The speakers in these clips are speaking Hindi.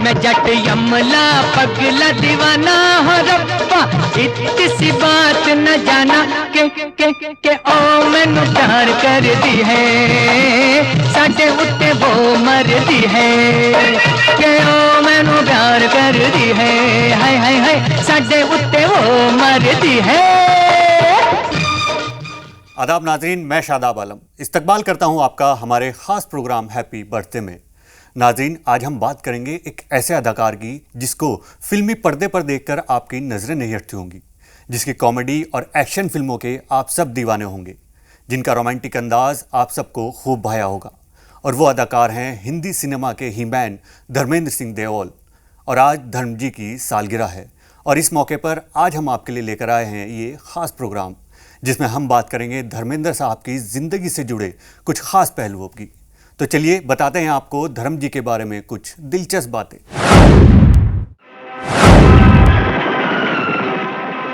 मैं जट यमला पगला दीवाना हो रब्बा, इतनी सी बात न जाना के ओ मैनू प्यार कर दी है, साडे उत्ते वो मर दी है, के ओ मैनू प्यार कर दी है, हाय हाय हाय साडे उत्ते वो मर दी है। आदाब नाजरीन, मैं शादाब आलम इस्तकबाल करता हूं आपका हमारे खास प्रोग्राम हैप्पी बर्थडे में। नाजरीन, आज हम बात करेंगे एक ऐसे अदाकार की जिसको फिल्मी पर्दे पर देखकर आपकी नज़रें नहीं हटती होंगी, जिसकी कॉमेडी और एक्शन फिल्मों के आप सब दीवाने होंगे, जिनका रोमांटिक अंदाज आप सबको खूब भाया होगा। और वो अदाकार हैं हिंदी सिनेमा के हीमैन धर्मेंद्र सिंह देओल। और आज धर्म जी की सालगिरह है और इस मौके पर आज हम आपके लिए लेकर आए हैं ये ख़ास प्रोग्राम, जिसमें हम बात करेंगे धर्मेंद्र साहब की ज़िंदगी से जुड़े कुछ ख़ास पहलुओं की। तो चलिए बताते हैं आपको धर्म जी के बारे में कुछ दिलचस्प बातें।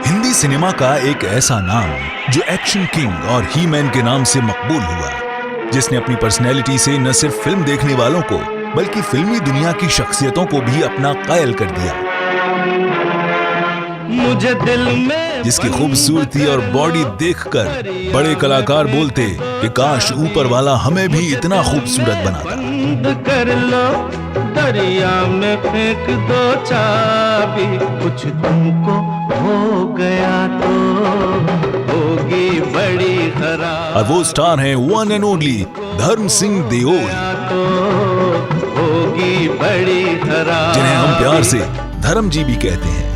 हिंदी सिनेमा का एक ऐसा नाम जो एक्शन किंग और ही मैन के नाम से मकबूल हुआ, जिसने अपनी पर्सनैलिटी से न सिर्फ फिल्म देखने वालों को बल्कि फिल्मी दुनिया की शख्सियतों को भी अपना कायल कर दिया। मुझे दिल में जिसकी खूबसूरती और बॉडी देखकर बड़े कलाकार बोलते कि काश ऊपर वाला हमें भी इतना खूबसूरत बनाता। कर लो दरिया में फेंक दो चाबी, कुछ तुमको हो गया तो होगी बड़ी खराब। और वो स्टार हैं वन एंड ओनली धर्म सिंह देओल, तो होगी बड़ी खराब, जिन्हें हम प्यार से धर्म जी भी कहते हैं।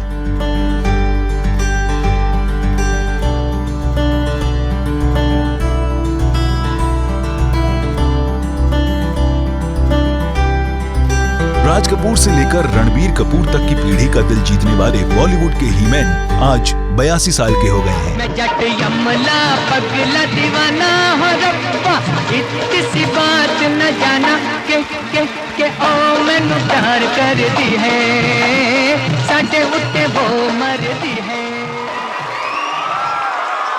राज कपूर से लेकर रणबीर कपूर तक की पीढ़ी का दिल जीतने वाले बॉलीवुड के हीमैन आज 82 साल के हो गए हैं। मैं जट यमला पगला दीवाना हो रब्बा, इतनी सी बात न जाना के ओ मैनू प्यार कर दी है, साडे उत्ते वो मर दी है।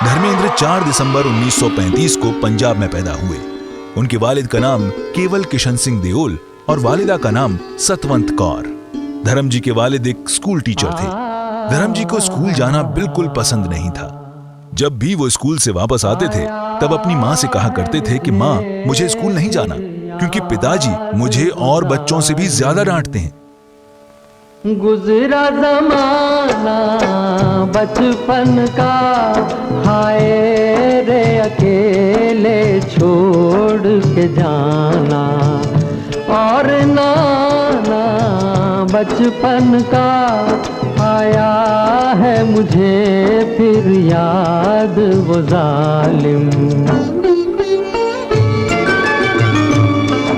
धर्मेंद्र 4 दिसंबर 1935 को पंजाब में पैदा हुए। उनके वालिद का नाम केवल किशन सिंह देओल और वालिदा का नाम सतवंत कौर। धर्म जी के वालिद एक स्कूल टीचर थे। धर्म जी को स्कूल जाना बिल्कुल पसंद नहीं था। जब भी वो स्कूल से वापस आते थे तब अपनी माँ से कहा करते थे कि माँ, मुझे स्कूल नहीं जाना क्योंकि पिताजी मुझे और बच्चों से भी ज्यादा डांटते हैं। गुजरा जमाना बचपन का, हाय रे अकेले छोड़ के जाना, और नाना बचपन का आया है मुझे फिर याद वो जालिम।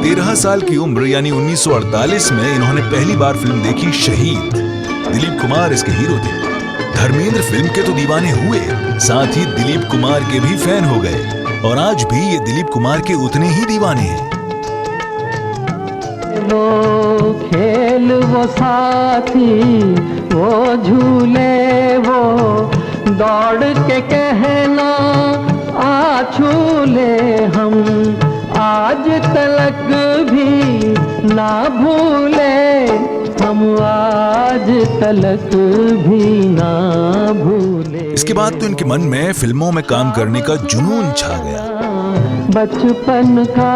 13 साल की उम्र यानी 1948 में इन्होंने पहली बार फिल्म देखी शहीद। दिलीप कुमार इसके हीरो थे। धर्मेंद्र फिल्म के तो दीवाने हुए, साथ ही दिलीप कुमार के भी फैन हो गए और आज भी ये दिलीप कुमार के उतने ही दीवाने हैं। वो खेल वो साथी वो झूले वो दौड़ के कहना आ छूले, हम आज तलक भी ना भूले, हम आज तलक भी ना भूले। इसके बाद तो इनके मन में फिल्मों में काम करने का जुनून छा गया। बचपन का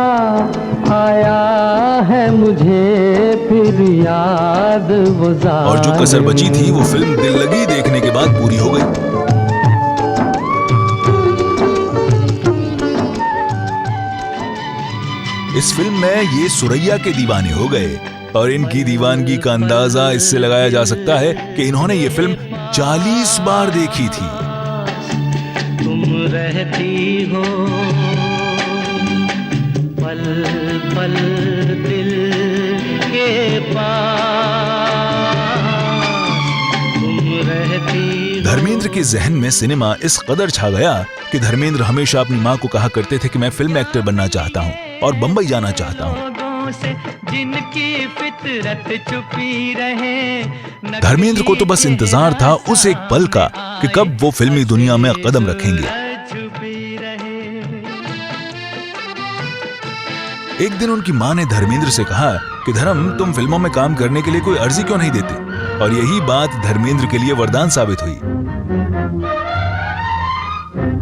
आया है मुझे फिर याद वो जालिम। और जो कसर बची थी वो फिल्म दिल लगी देखने के बाद पूरी हो गई। इस फिल्म में ये सुरैया के दीवाने हो गए और इनकी दीवानगी का अंदाजा इससे लगाया जा सकता है कि इन्होंने ये फिल्म 40 बार देखी थी। तुम रहती हो पल पल दिल के पास, तुम रहती। धर्मेंद्र के जहन में सिनेमा इस कदर छा गया कि धर्मेंद्र हमेशा अपनी माँ को कहा करते थे कि मैं फिल्म एक्टर बनना चाहता हूँ और बंबई जाना चाहता हूँ। जिनकी फितरत छुपी रहे। धर्मेंद्र को तो बस इंतजार था उस एक पल का कि कब वो फिल्मी दुनिया में कदम रखेंगे। एक दिन उनकी माँ ने धर्मेंद्र से कहा कि धर्म, तुम फिल्मों में काम करने के लिए कोई अर्जी क्यों नहीं देते? और यही बात धर्मेंद्र के लिए वरदान साबित हुई।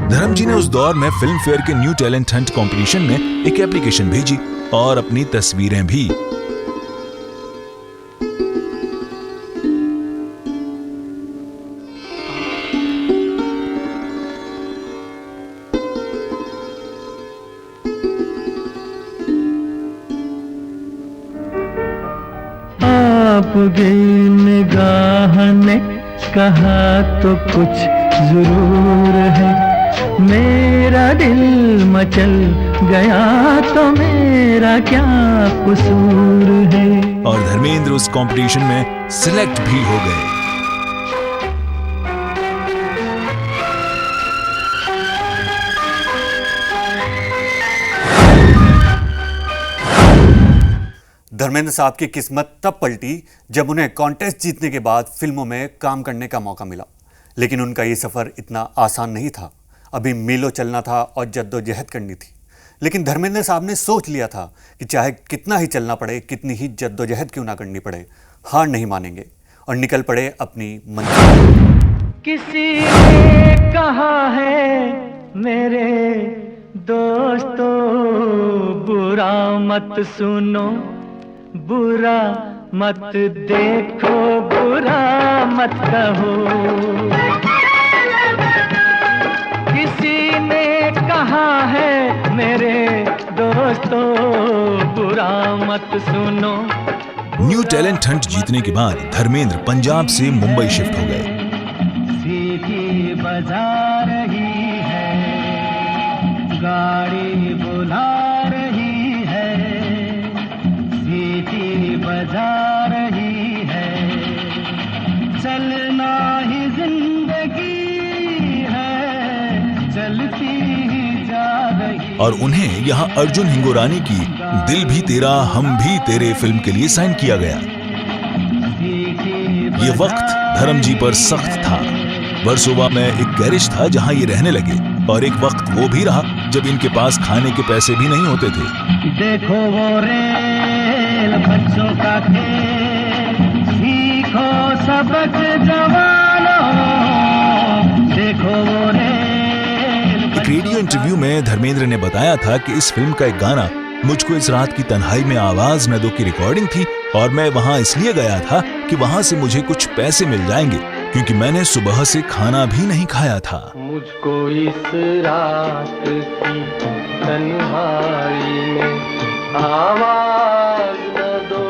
धर्म जी ने उस दौर में फिल्म फेयर के न्यू टैलेंट हंट कंपटीशन में एक एप्लीकेशन भेजी और अपनी तस्वीरें भी। आपकी निगाह ने कहा तो कुछ जरूर है, मेरा दिल मचल गया तो मेरा क्या कसूर है। और धर्मेंद्र उस कंपटीशन में सिलेक्ट भी हो गए। धर्मेंद्र साहब की किस्मत तब पलटी जब उन्हें कॉन्टेस्ट जीतने के बाद फिल्मों में काम करने का मौका मिला। लेकिन उनका ये सफ़र इतना आसान नहीं था। अभी मीलों चलना था और जद्दोजहद करनी थी। लेकिन धर्मेंद्र साहब ने सोच लिया था कि चाहे कितना ही चलना पड़े, कितनी ही जद्दोजहद क्यों ना करनी पड़े, हार नहीं मानेंगे और निकल पड़े अपनी मंजिल। किसी ने कहा है मेरे दोस्तों, बुरा मत सुनो, बुरा मत देखो, बुरा मत कहो। किसी ने कहा है मेरे दोस्तों, बुरा मत सुनो। न्यू टैलेंट हंट जीतने के बाद धर्मेंद्र पंजाब से मुंबई शिफ्ट हो गए। सीटी बजा रही है, गाड़ी बुला रही है, सीटी बजा रही है, चलना ही जिंदगी है, चलती ही जा रही। और उन्हें यहाँ अर्जुन हिंगोरानी की दिल भी तेरा हम भी तेरे फिल्म के लिए साइन किया गया। ये वक्त धर्म जी पर सख्त था। वर्सोवा में एक गैरेज था जहाँ ये रहने लगे, और एक वक्त वो भी रहा जब इनके पास खाने के पैसे भी नहीं होते थे। देखो वो रेल बच्चों का खेल, सीखो सबक जवानों, देखो वो रेल। एक रेडियो इंटरव्यू में धर्मेंद्र ने बताया था कि इस फिल्म का एक गाना मुझको इस रात की तन्हाई में आवाज न दो की रिकॉर्डिंग थी, और मैं वहां इसलिए गया था कि वहां से मुझे कुछ पैसे मिल जाएंगे, क्योंकि मैंने सुबह से खाना भी नहीं खाया था। मुझको इस रात की तन्हाई में आवाज न दो,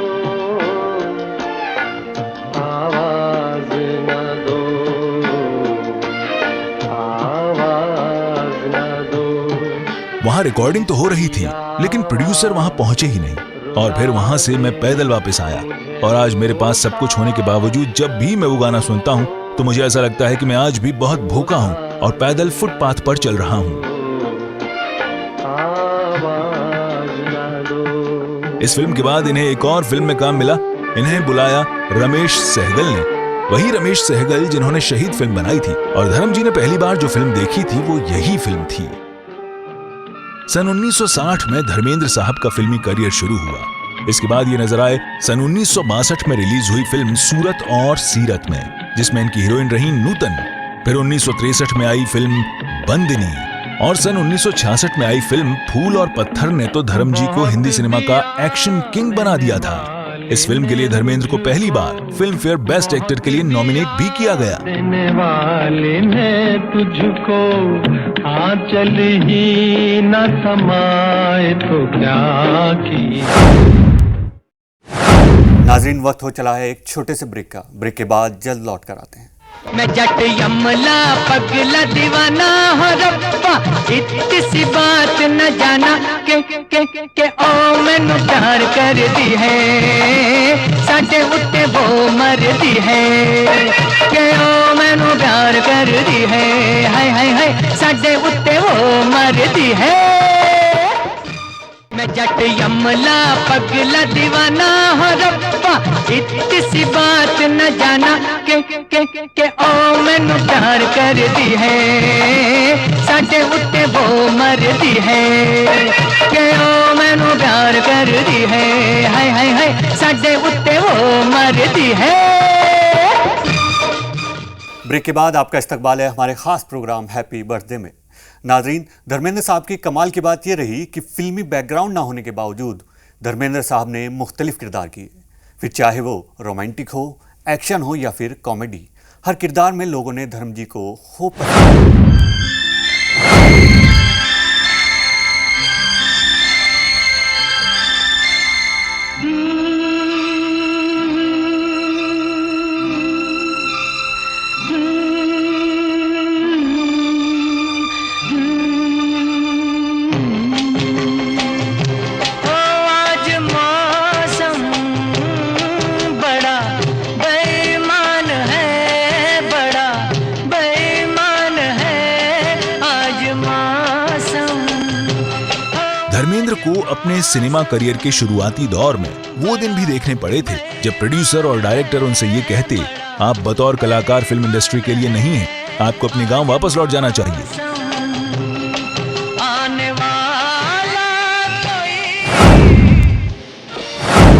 आवाज न दो, आवाज न दो। वहां रिकॉर्डिंग तो हो रही थी, लेकिन प्रोड्यूसर वहां पहुंचे ही नहीं। और फिर वहां से मैं पैदल वापस आया, और आज मेरे पास सब कुछ होने के बावजूद जब भी मैं वो गाना सुनता हूं तो मुझे ऐसा लगता है कि मैं आज भी बहुत भूखा हूं और पैदल फुटपाथ पर चल रहा हूं। इस फिल्म के बाद इन्हें एक और फिल्म में काम मिला। इन्हें बुलाया रमेश सहगल ने, वही रमेश सहगल जिन्होंने शहीद फिल्म बनाई थी। और धर्म जी ने पहली बार जो फिल्म देखी थी वो यही फिल्म थी। सन 1960 में धर्मेंद्र साहब का फिल्मी करियर शुरू हुआ। इसके बाद ये नजर आए सन 1962 में रिलीज हुई फिल्म सूरत और सीरत में, जिसमें इनकी हीरोइन रही नूतन। फिर 1963 में आई फिल्म बंदिनी, और सन 1966 में आई फिल्म फूल और पत्थर ने तो धर्म जी को हिंदी सिनेमा का एक्शन किंग बना दिया था। इस फिल्म के लिए धर्मेंद्र को पहली बार फिल्म फेयर बेस्ट एक्टर के लिए नॉमिनेट भी किया गया। देने वाले ने तुझको आंचल ही न थमाए तो क्या किया। नाज़रीन, वक्त हो चला है एक छोटे से ब्रेक का। ब्रेक के बाद जल्द लौट कर आते हैं। मैं जट यमला पगला दीवाना हो रब्बा, इतनी सी बात न जाना के ओ मैनू प्यार कर दी है, साडे उत्ते वो मर दी है, के ओ मैनू प्यार कर दी है, हाय हाय हाय साडे उत्ते वो मर दी है। मैं जट यमला पगला दीवाना हो रब्बा, इतनी सी बात न जाना के ओ मैनू प्यार कर दी है, साडे उत्ते वो मर दी है, के ओ मैनू प्यार कर दी है, हाय हाय हाय साडे उत्ते वो मर दी है। ब्रेक के बाद आपका इस्तकबाल है हमारे खास प्रोग्राम हैप्पी बर्थडे में। नाज़रीन, धर्मेंद्र साहब की कमाल की बात यह रही कि फिल्मी बैकग्राउंड ना होने के बावजूद धर्मेंद्र साहब ने मुख्तलिफ किरदार किए, फिर चाहे वो रोमांटिक हो, एक्शन हो या फिर कॉमेडी, हर किरदार में लोगों ने धर्म जी को खूब पसंद किया। धर्मेंद्र को अपने सिनेमा करियर के शुरुआती दौर में वो दिन भी देखने पड़े थे जब प्रोड्यूसर और डायरेक्टर उनसे ये कहते, आप बतौर कलाकार फिल्म इंडस्ट्री के लिए नहीं हैं, आपको अपने गांव वापस लौट जाना चाहिए।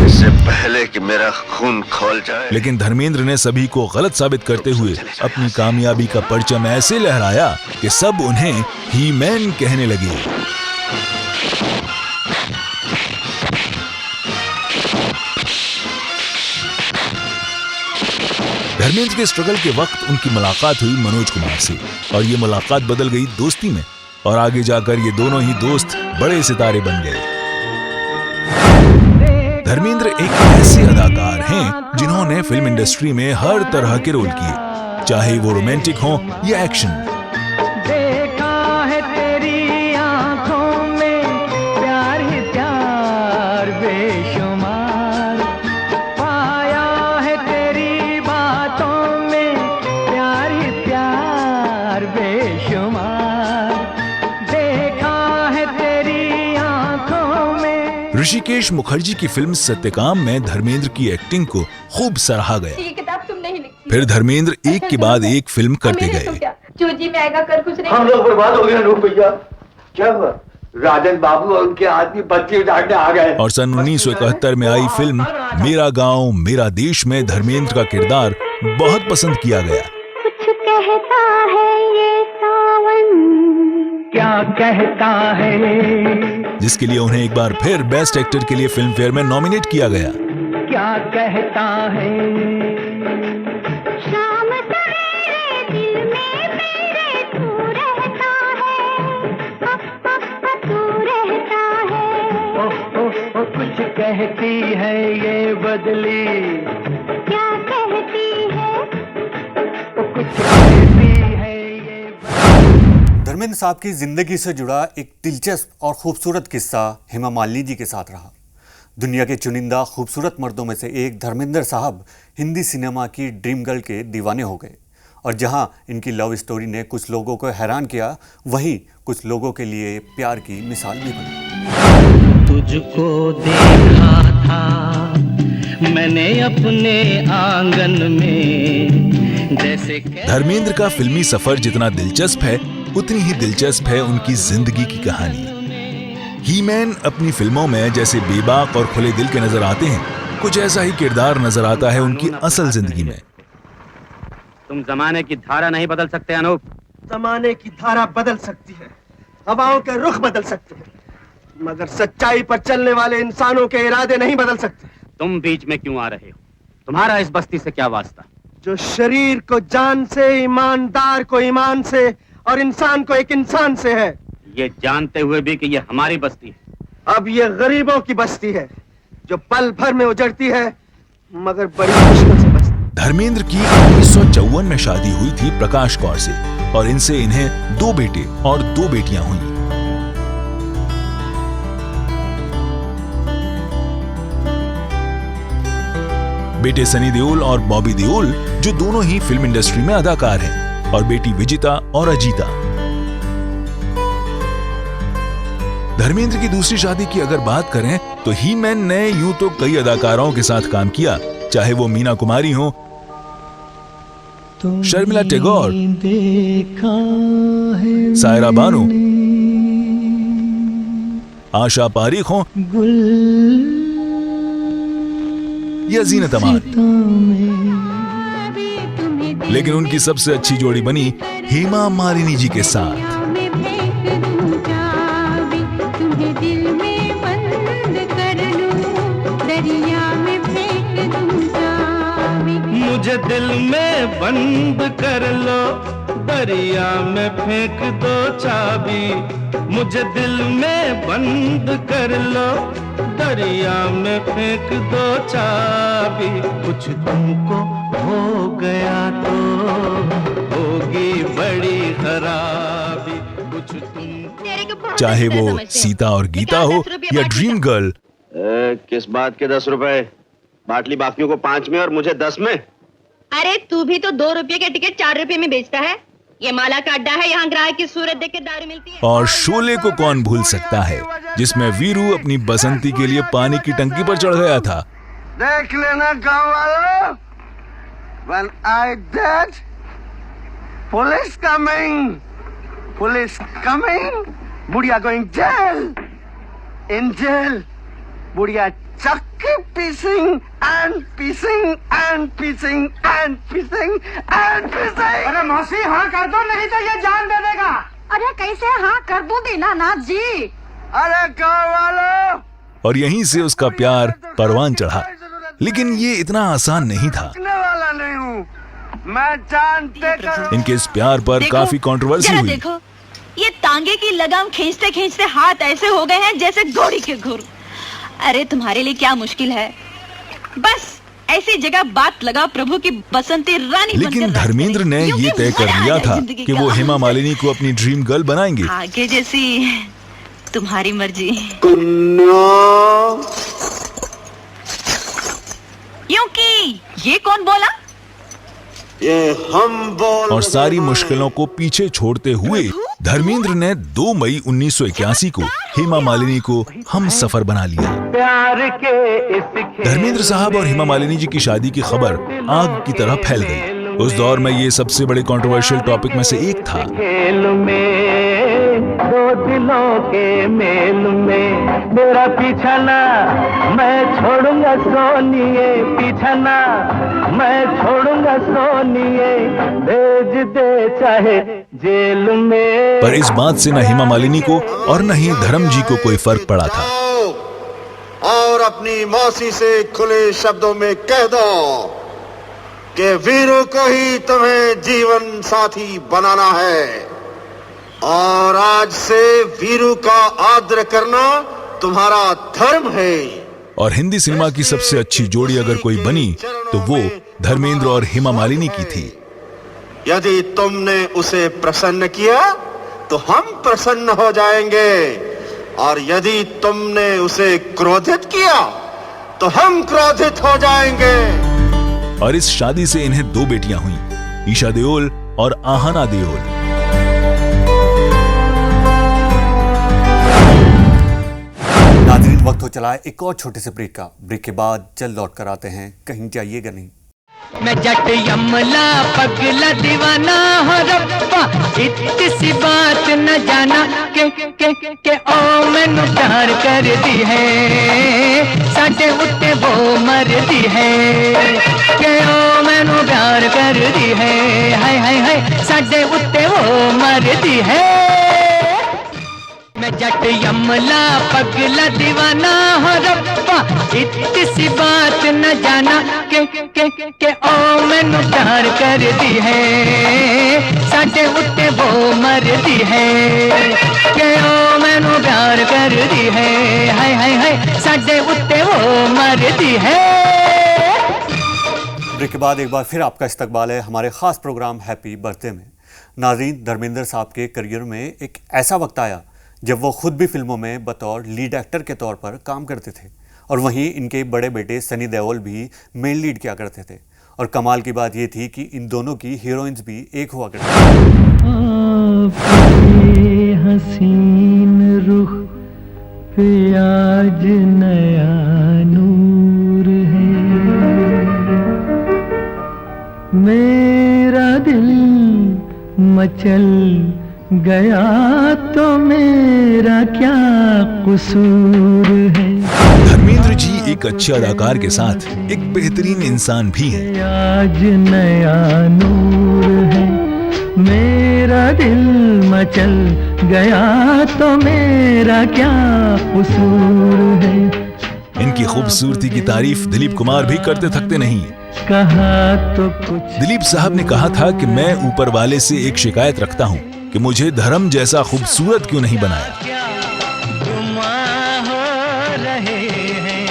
इससे पहले कि मेरा खून खौल जाए। लेकिन धर्मेंद्र ने सभी को गलत साबित करते हुए अपनी कामयाबी का परचम ऐसे लहराया कि सब उन्हें ही मैन कहने लगे। धर्मेंद्र के स्ट्रगल के वक्त उनकी मुलाकात हुई मनोज कुमार से और ये मुलाकात बदल गई दोस्ती में और आगे जाकर ये दोनों ही दोस्त बड़े सितारे बन गए। धर्मेंद्र एक ऐसे अदाकार हैं जिन्होंने फिल्म इंडस्ट्री में हर तरह के रोल किए, चाहे वो रोमांटिक हो या एक्शन। देखा है तेरी आंखों में प्यार ही प्यार बेशुमार, पाया है तेरी बातों में प्यार ही प्यार बेशुमार, देखा है तेरी आंखों में। ऋषिकेश मुखर्जी की फिल्म सत्यकाम में धर्मेंद्र की एक्टिंग को खूब सराहा गया। ये किताब तुम नहीं लिखी। फिर धर्मेंद्र एक के बाद एक फिल्म करते गए। चूजी में आएगा कर कुछ नहीं। हम लोग बर्बाद हो गए अनूप भैया। क्या हुआ? राजन बाबू और उनके आदमी बत्ती उजाड़ने आ गए। और सन 1971 में आई फिल्म मेरा गांव मेरा देश में धर्मेंद्र का किरदार बहुत पसंद किया गया। कुछ कहता है ये सावन, क्या कहता है, जिसके लिए उन्हें एक बार फिर बेस्ट एक्टर के लिए फिल्म फेयर में नॉमिनेट किया गया। क्या कहता है, शाम सवेरे दिल में मेरे तू रहता है, तू रहता है। ओ कुछ कहती है ये बदली, क्या कहती है, ओ कुछ कहती है ये बदली। धर्मेंद्र साहब की जिंदगी से जुड़ा एक दिलचस्प और खूबसूरत किस्सा हेमा मालिनी जी के साथ रहा। दुनिया के चुनिंदा खूबसूरत मर्दों में से एक धर्मेंद्र साहब हिंदी सिनेमा की ड्रीम गर्ल के दीवाने हो गए और जहां इनकी लव स्टोरी ने कुछ लोगों को हैरान किया, वहीं कुछ लोगों के लिए प्यार की मिसाल भी बनी। तुझको देखा था मैंने अपने आंगन में, जैसे धर्मेंद्र का फिल्मी सफर जितना दिलचस्प है उतनी ही दिलचस्प है उनकी जिंदगी की कहानी। ही मैन अपनी फिल्मों में जैसे बेबाक और खुले दिल के नजर आते हैं, कुछ ऐसा ही किरदार नजर आता है उनकी असल जिंदगी में। तुम जमाने की धारा नहीं बदल सकते अनूप। जमाने की धारा बदल सकती है, हवाओं के रुख बदल सकते हैं, मगर सच्चाई पर चलने वाले इंसानों के इरादे नहीं बदल सकते। तुम बीच में क्यों आ रहे हो? तुम्हारा इस बस्ती से क्या वास्ता? जो शरीर को जान से, ईमानदार को ईमान से और इंसान को एक इंसान से है, ये जानते हुए भी कि ये हमारी बस्ती है। अब ये गरीबों की बस्ती है जो पल भर में उजड़ती है मगर बड़ी मुश्किल से बचती। धर्मेंद्र की 1954 में शादी हुई थी प्रकाश कौर से और इनसे इन्हें 2 बेटे और 2 बेटियां हुई। बेटे सनी देओल और बॉबी देओल जो दोनों ही फिल्म इंडस्ट्री में अदाकार हैं, और बेटी विजिता और अजीता। धर्मेंद्र की दूसरी शादी की अगर बात करें तो ही मैन ने यूं तो कई अदाकारों के साथ काम किया, चाहे वो मीना कुमारी हो, शर्मिला टैगोर, सायरा बानो, आशा पारीख हो या जीनत अमान, लेकिन उनकी सबसे अच्छी जोड़ी बनी हेमा मालिनी जी के साथ। मुझे दिल में बंद कर लो, दरिया में फेंक दो चाबी। मुझे दिल में बंद कर लो, दरिया में फेंक दो चाबी। कुछ तुमको हो गया तो होगी बड़ी खराबी। कुछ तुमको, चाहे वो सीता और गीता हो या ड्रीम गर्ल। किस बात के 10 रुपए? बाटली बाकियों को 5 में और मुझे 10 में। अरे तू भी तो 2 रुपये के टिकट 4 रुपये में बेचता है। ये माला का अड्डा है, यहाँ ग्राहक की सूरत देख के दारू मिलती है। और शोले को कौन भूल सकता है, जिसमें वीरू अपनी बसंती के लिए पानी की टंकी पर चढ़ गया था। देख लेना गाँव वालों, when I dead, police coming, बुढ़िया going jail, in jail, बुढ़िया चक्की pissing and pissing and pissing and pissing and pissing। अरे मौसी हाँ कर दो, नहीं तो ये जान दे देगा। अरे कैसे हाँ कर दूं दीनानाथ जी। अरे गाँव वालों, और यहीं से उसका प्यार परवान चढ़ा, लेकिन ये इतना आसान नहीं था। वाला नहीं हूँ मैं, जानते कर। इनके इस प्यार पर काफी कंट्रोवर्सी हुई। देखो ये तांगे की लगाम खींचते खींचते हाथ ऐसे हो गए हैं जैसे घोड़ी के घुर। अरे तुम्हारे लिए क्या मुश्किल है, बस ऐसी जगह बात लगा प्रभु की बसंती रानी। लेकिन धर्मेंद्र ने ये तय कर लिया था कि वो हेमा मालिनी को अपनी ड्रीम गर्ल बनाएंगे। आगे जैसी तुम्हारी मर्जी। क्योंकि ये कौन बोला? ये हम बोल। और सारी मुश्किलों को पीछे छोड़ते हुए धर्मेंद्र ने 2 मई 1981 को हेमा मालिनी को हम सफर बना लिया। धर्मेंद्र साहब और हेमा मालिनी जी की शादी की खबर आग की तरह फैल गई। उस दौर में ये सबसे बड़े कंट्रोवर्शियल टॉपिक में से एक था। खेल में दो दिलों के मेल में मेरा पीछा ना मैं छोड़ूंगा सोनिए, पीछा ना मैं छोड़ूंगा सोनिए, भेज दे चाहे जेल में। पर इस बात से न हेमा मालिनी को और न ही धर्म जी को कोई फर्क पड़ा था। और अपनी मौसी से खुले शब्दों में कह दो कि वीरू को ही तुम्हें जीवन साथी बनाना है, और आज से वीरू का आदर करना तुम्हारा धर्म है। और हिंदी सिनेमा की सबसे अच्छी जोड़ी अगर कोई बनी तो वो धर्मेंद्र और हेमा मालिनी की थी। यदि तुमने उसे प्रसन्न किया तो हम प्रसन्न हो जाएंगे, और यदि तुमने उसे क्रोधित किया तो हम क्रोधित हो जाएंगे। और इस शादी से इन्हें 2 बेटियां हुईं, ईशा देओल और आहना देओल। नाज़रीन, वक्त हो चला है एक और छोटे से ब्रेक का। ब्रेक के बाद जल्द लौट कर आते हैं, कहीं जाइएगा नहीं। मैं जट यमला पगला दीवाना हो रब्बा, इतनी सी बात न जाना के ओ मैनू प्यार कर दी है, साडे उत्ते वो मर दी है, के ओ मैनू प्यार कर दी है, हाय हाय हाय साडे उत्ते वो मर दी है। मैं जट यमला पगला दीवाना हो रब्बा, इतनी सी बात न जाना के ओ मैनू प्यार कर दी है, साडे उत्ते वो मर दी है, के ओ मैनू प्यार कर दी है, हाय हाय हाय साडे उत्ते वो मर दी है। ब्रेक के बाद एक बार फिर आपका इस्तकबाल है हमारे खास प्रोग्राम हैप्पी बर्थडे में। नाज़रीन, धर्मेंद्र साहब के करियर में एक ऐसा वक्त आया जब वो खुद भी फिल्मों में बतौर लीड एक्टर के तौर पर काम करते थे, और वहीं इनके बड़े बेटे सनी देओल भी मेन लीड किया करते थे। और कमाल की बात ये थी कि इन दोनों की हीरोइंस भी एक हुआ करती थी। हसीन रुख पे आज नया नूर है, मेरा दिल मचल गया तो मेरा क्या कसूर है। धर्मेंद्र जी एक अच्छे अदाकार के साथ एक बेहतरीन इंसान भी हैं। आज नया नूर है, मेरा दिल मचल गया तो मेरा क्या कसूर है। इनकी खूबसूरती की तारीफ दिलीप कुमार भी करते थकते नहीं। कहा तो कुछ दिलीप साहब ने कहा था कि मैं ऊपर वाले से एक शिकायत रखता हूँ कि मुझे धर्म जैसा खूबसूरत क्यों नहीं बनाया। गुमा हो रहे हैं,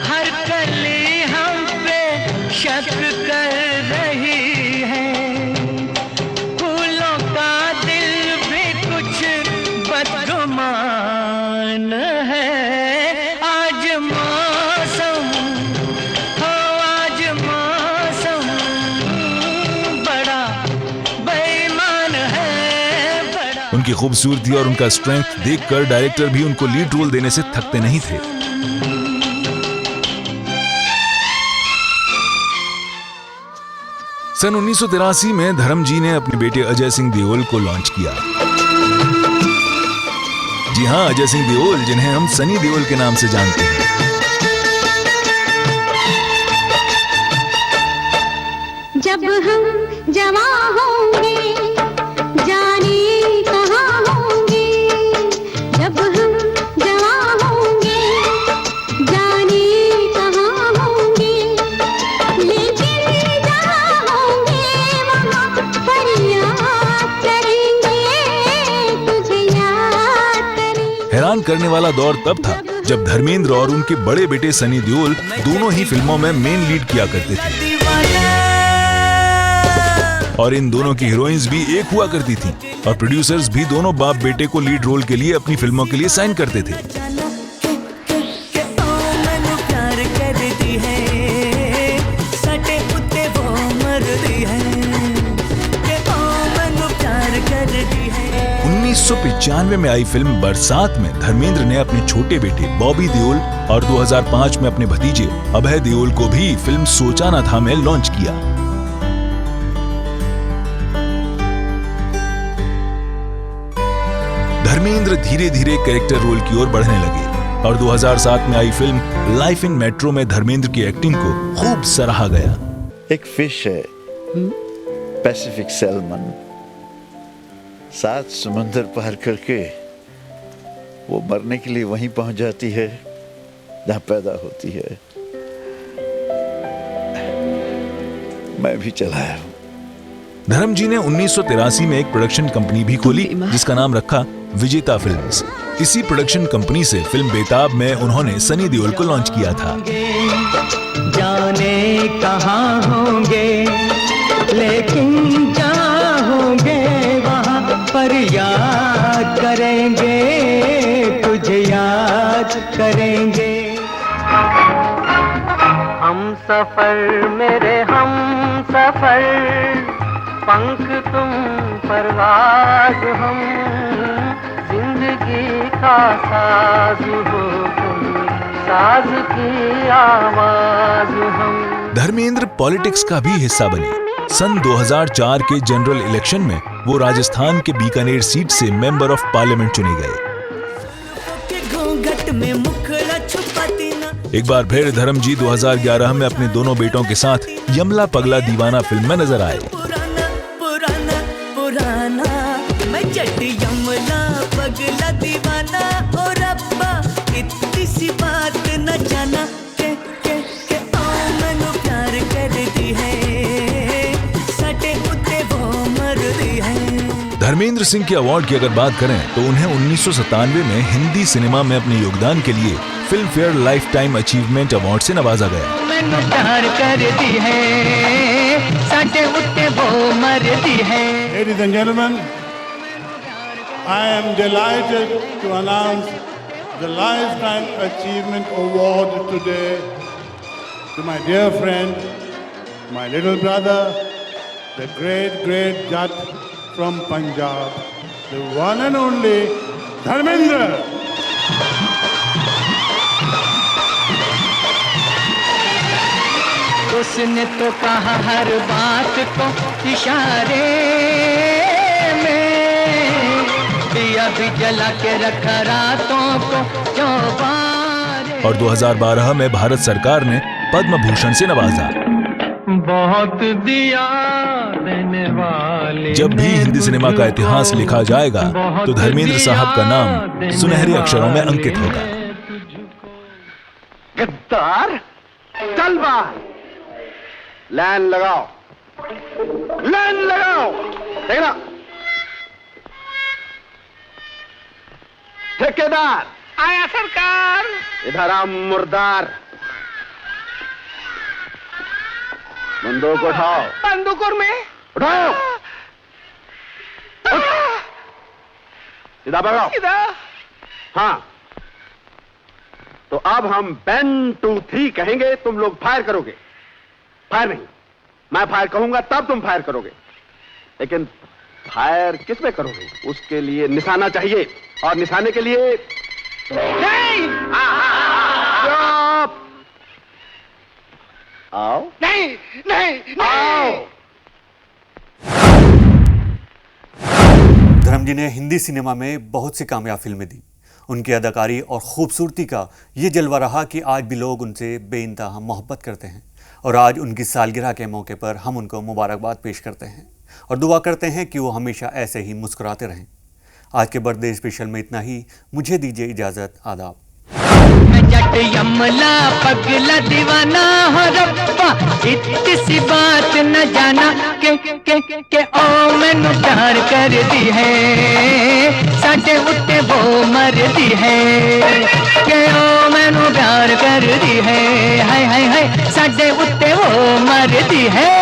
हर कली हम पे शक कर रही है, फूलों का दिल भी कुछ बदगुमान है। आज मौसम हो, आज मौसम बड़ा बेईमान है, बड़ा। उनकी खूबसूरती और उनका स्ट्रेंथ देखकर डायरेक्टर भी उनको लीड रोल देने से थकते नहीं थे। सन 1983 में धर्म जी ने अपने बेटे अजय सिंह देओल को लॉन्च किया। जी हां, अजय सिंह देओल, जिन्हें हम सनी देओल के नाम से जानते हैं। जब हम जवां होंगे जाने कहाँ होंगे, जब हम जवां होंगे जाने कहाँ होंगे, लेकिन जहाँ होंगे वहाँ फरियाद करेंगे, तुझे याद करेंगे। हैरान करने वाला दौर तब था जब धर्मेंद्र और उनके बड़े बेटे सनी देओल दोनों ही फिल्मों में मेन लीड किया करते थे और इन दोनों की हीरोइंस भी एक हुआ करती थीं और प्रोड्यूसर्स भी दोनों बाप बेटे को लीड रोल के लिए अपनी फिल्मों के लिए साइन करते थे। उन्नीस 1995 में आई फिल्म बरसात में धर्मेंद्र ने अपने छोटे बेटे बॉबी देओल और 2005 में अपने भतीजे अभय देओल को भी फिल्म सोचा न था में लॉन्च किया। धर्मेंद्र धीरे धीरे कैरेक्टर रोल की ओर बढ़ने लगे और 2007 में आई फिल्म लाइफ इन मेट्रो में धर्मेंद्र की एक्टिंग को खूब सराहा गया। एक फिश है पैसिफिक सैल्मन, 7 समुंदर पार करके वो मरने के लिए वहीं पहुंच जाती है जहां पैदा होती है। मैं भी चलाया हूं। धर्म जी ने 1983 में एक प्रोडक्शन कंपनी भी खोली जिसका नाम रखा विजेता फिल्म्स। इसी प्रोडक्शन कंपनी से फिल्म बेताब में उन्होंने सनी देओल को लॉन्च किया था। जाने कहाँ होंगे लेकिन जहाँ होंगे वहाँ पर याद करेंगे, तुझे याद करेंगे। हम सफर मेरे हम सफर, पंख तुम परवाज हम, जिंदगी का साज हो तुम, साज की आवाज हम। धर्मेंद्र पॉलिटिक्स का भी हिस्सा बने। सन 2004 के जनरल इलेक्शन में वो राजस्थान के बीकानेर सीट से मेंबर ऑफ पार्लियामेंट चुने गए। एक बार फिर धर्म जी 2011 में अपने दोनों बेटों के साथ यमला पगला दीवाना फिल्म में नजर आए। मैं जट यमला पगला दीवाना और रब्बा इतनी सी बात न जाना के मैनू प्यार कर दी है, सटे उते वो मर दी है। धर्मेंद्र सिंह के अवार्ड की अगर बात करें तो उन्हें 1997 में हिंदी सिनेमा में अपने योगदान के लिए film fair life time achievement award से नवाजा गया। मैनू प्यार कर दी है, सटे उते वो मर दी है। Ladies and gentlemen, I am delighted to announce the Lifetime Achievement Award today to my dear friend, my little brother, the great Jat from Punjab, the one and only Dharmendra. उसने तो कहा हर बात को इशारे में, दिया भी जला के रखा रातों को चौबारे। और 2012 में भारत सरकार ने पद्म भूषण से नवाजा। बहुत दिया देने वाले। जब भी हिंदी सिनेमा का इतिहास लिखा जाएगा तो धर्मेंद्र साहब का नाम सुनहरे अक्षरों में अंकित होगा। गद्दार, चल बाहर। लाइन लगाओ, लाइन लगाओ। देखना, ठेकेदार आया सरकार। इधर आ मुर्दार, बंदूक उठाओ। बंदूक और मैं उठाओ। सीधा बढ़ाओ। सीधा। हाँ, तो अब हम 1 2 3 कहेंगे, तुम लोग फायर करोगे। फायर नहीं, मैं फायर कहूंगा तब तुम फायर करोगे। लेकिन फायर किस पे करोगे, उसके लिए निशाना चाहिए। और निशाने के लिए नहीं। चुप। आओ। नहीं नहीं आओ। धर्म जी ने हिंदी सिनेमा में बहुत सी कामयाब फिल्में दी। उनकी अदाकारी और खूबसूरती का ये जलवा रहा कि आज भी लोग उनसे बेइंतहा मोहब्बत करते हैं। और आज उनकी सालगिरह के मौके पर हम उनको मुबारकबाद पेश करते हैं और दुआ करते हैं कि वो हमेशा ऐसे ही मुस्कुराते रहें। आज के बर्थडे स्पेशल में इतना ही। मुझे दीजिए इजाज़त। आदाब। जट यमला पगला दीवाना हो रब्बा, इतनी सी बात न जाना के ओ मैनू प्यार कर दी है। साडे उत्ते वो मर दी है के ओ मैनू प्यार कर दी है। हाय हाय हाय, साडे उत्ते वो मर दी है।